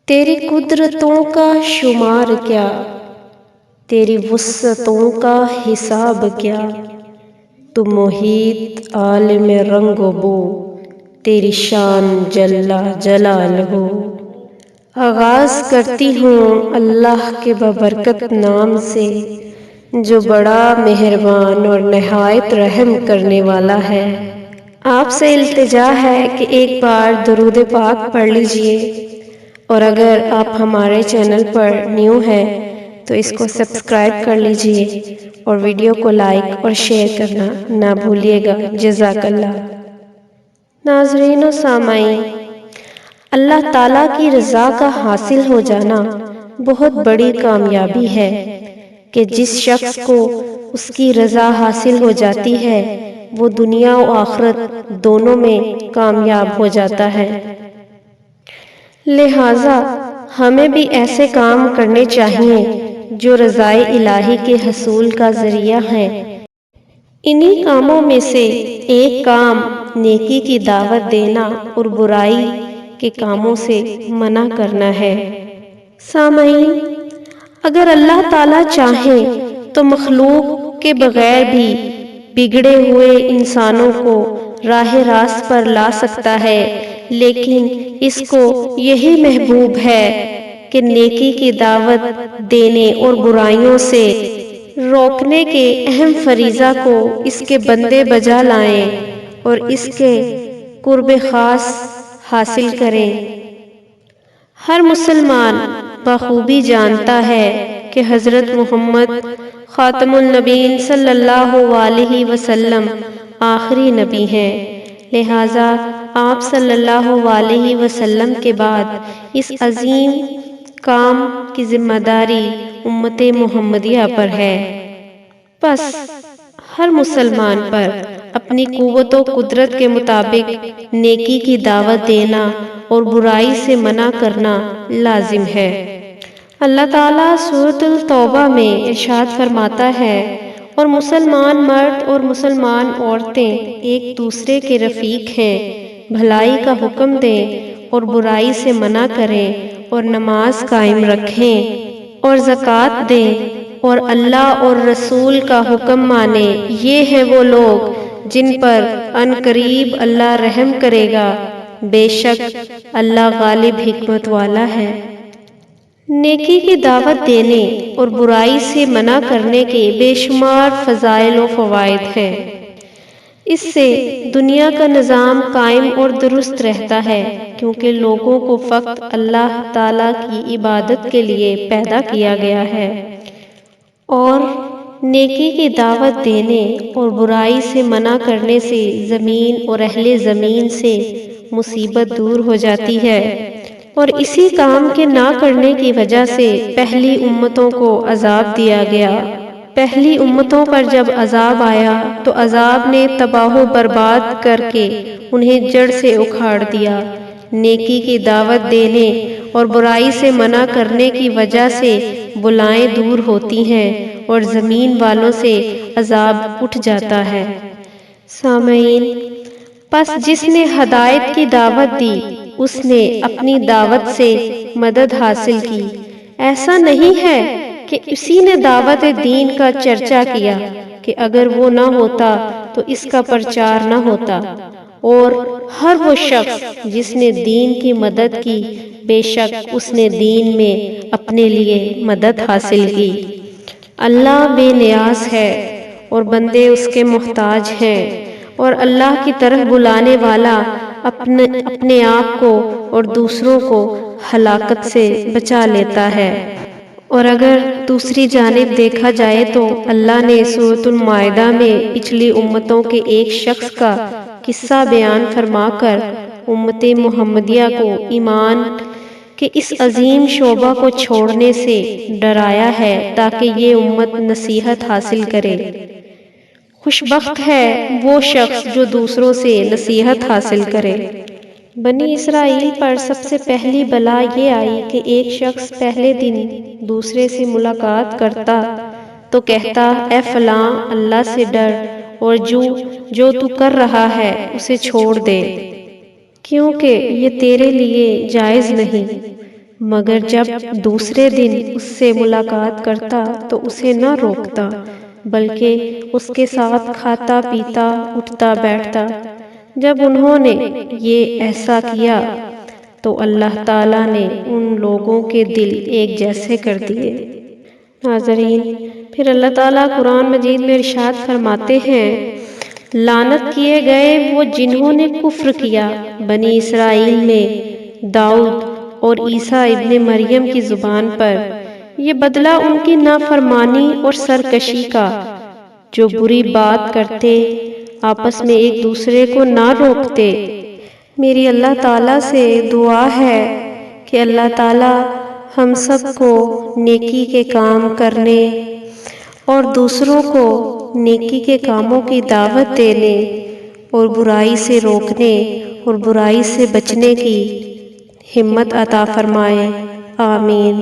تیری قدرتوں کا شمار کیا، تیری وسعتوں کا حساب کیا، تو محیط عالم رنگ و بو، تیری شان جل جلالہ۔ آغاز کرتی ہوں اللہ کے بابرکت نام سے، جو بڑا مہربان اور نہایت رحم کرنے والا ہے۔ آپ سے التجا ہے کہ ایک بار درود پاک پڑھ لیجئے، اور اگر آپ ہمارے چینل پر نیو ہیں تو اس کو سبسکرائب کر لیجئے اور ویڈیو کو لائک اور شیئر کرنا نہ بھولیے گا۔ جزاک اللہ۔ ناظرین و سامعین، اللہ تعالیٰ کی رضا کا حاصل ہو جانا بہت بڑی کامیابی ہے کہ جس شخص کو اس کی رضا حاصل ہو جاتی ہے وہ دنیا و آخرت دونوں میں کامیاب ہو جاتا ہے۔ لہٰذا ہمیں بھی ایسے کام کرنے چاہیے جو رضائے الہی کے حصول کا ذریعہ ہیں۔ انہی کاموں میں سے ایک کام نیکی کی دعوت دینا اور برائی کے کاموں سے منع کرنا ہے۔ سامعین، اگر اللہ تعالیٰ چاہے تو مخلوق کے بغیر بھی بگڑے ہوئے انسانوں کو راہ راست پر لا سکتا ہے، لیکن اس کو یہی محبوب ہے کہ نیکی کی دعوت دینے اور برائیوں سے روکنے کے اہم فریضہ کو اس کے بندے بجا لائیں اور اس کے قرب خاص حاصل کریں۔ ہر مسلمان بخوبی جانتا ہے کہ حضرت محمد خاتم النبیین صلی اللہ علیہ وسلم آخری نبی ہیں، لہٰذا آپ صلی اللہ علیہ وسلم کے بعد اس عظیم کام کی ذمہ داری امت محمدیہ پر ہے۔ پس ہر مسلمان پر اپنی قوت و قدرت کے مطابق نیکی کی دعوت دینا اور برائی سے منع کرنا لازم ہے۔ اللہ تعالیٰ سورۃ التوبہ میں ارشاد فرماتا ہے، اور مسلمان مرد اور مسلمان عورتیں ایک دوسرے کے رفیق ہیں، بھلائی کا حکم دیں اور برائی سے منع کریں اور نماز قائم رکھیں اور زکوٰۃ دیں اور اللہ اور رسول کا حکم مانیں۔ یہ ہیں وہ لوگ جن پر عنقریب اللہ رحم کرے گا، بے شک اللہ غالب حکمت والا ہے۔ نیکی کی دعوت دینے اور برائی سے منع کرنے کے بے شمار فضائل و فوائد ہیں۔ اس سے دنیا کا نظام قائم اور درست رہتا ہے، کیونکہ لوگوں کو فقط اللہ تعالیٰ کی عبادت کے لیے پیدا کیا گیا ہے، اور نیکی کی دعوت دینے اور برائی سے منع کرنے سے زمین اور اہل زمین سے مصیبت دور ہو جاتی ہے، اور اسی کام کے نہ کرنے کی وجہ سے پہلی امتوں کو عذاب دیا گیا۔ پہلی امتوں پر جب عذاب آیا تو عذاب نے تباہ و برباد کر کے انہیں جڑ سے اکھاڑ دیا۔ نیکی کی دعوت دینے اور برائی سے منع کرنے کی وجہ سے بلائیں دور ہوتی ہیں اور زمین والوں سے عذاب اٹھ جاتا ہے۔ سامعین، پس جس نے ہدایت کی دعوت دی اس نے اپنی دعوت سے مدد حاصل کی۔ ایسا نہیں ہے کہ اسی نے دعوت دین کا چرچا کیا کہ اگر وہ نہ ہوتا تو اس کا پرچار نہ ہوتا، اور ہر وہ شخص جس نے دین کی مدد کی بے شک اس نے دین میں اپنے لیے مدد حاصل کی۔ اللہ بے نیاز ہے اور بندے اس کے محتاج ہیں، اور اللہ کی طرف بلانے والا اپنے آپ کو اور دوسروں کو ہلاکت سے بچا لیتا ہے۔ اور اگر دوسری جانب دیکھا جائے تو اللہ نے سورۃ المائدہ میں پچھلی امتوں کے ایک شخص کا قصہ بیان فرما کر امت محمدیہ کو ایمان کے اس عظیم شعبہ کو چھوڑنے سے ڈرایا ہے تاکہ یہ امت نصیحت حاصل کرے۔ خوش بخت ہے وہ شخص جو دوسروں سے نصیحت حاصل کرے۔ بنی اسرائیل پر سب سے پہلی بلا یہ آئی کہ ایک شخص پہلے دن دوسرے سے ملاقات کرتا تو کہتا، اے فلاں، اللہ سے ڈر اور جو تو کر رہا ہے اسے چھوڑ دے، کیونکہ یہ تیرے لیے جائز نہیں۔ مگر جب دوسرے دن اس سے ملاقات کرتا تو اسے نہ روکتا، بلکہ اس کے ساتھ کھاتا پیتا اٹھتا بیٹھتا۔ جب انہوں نے یہ ایسا کیا تو اللہ تعالیٰ نے ان لوگوں کے دل ایک جیسے کر دیے۔ ناظرین، پھر اللہ تعالیٰ قرآن مجید میں ارشاد فرماتے ہیں، لعنت کیے گئے وہ جنہوں نے کفر کیا بنی اسرائیل میں داؤد اور عیسیٰ ابن مریم کی زبان پر، یہ بدلہ ان کی نافرمانی اور سرکشی کا، جو بری بات کرتے آپس میں ایک دوسرے کو نہ روکتے۔ میری اللہ تعالیٰ سے دعا ہے کہ اللہ تعالیٰ ہم سب کو نیکی کے کام کرنے اور دوسروں کو نیکی کے کاموں کی دعوت دینے اور برائی سے روکنے اور برائی سے بچنے کی ہمت عطا فرمائے۔ آمین۔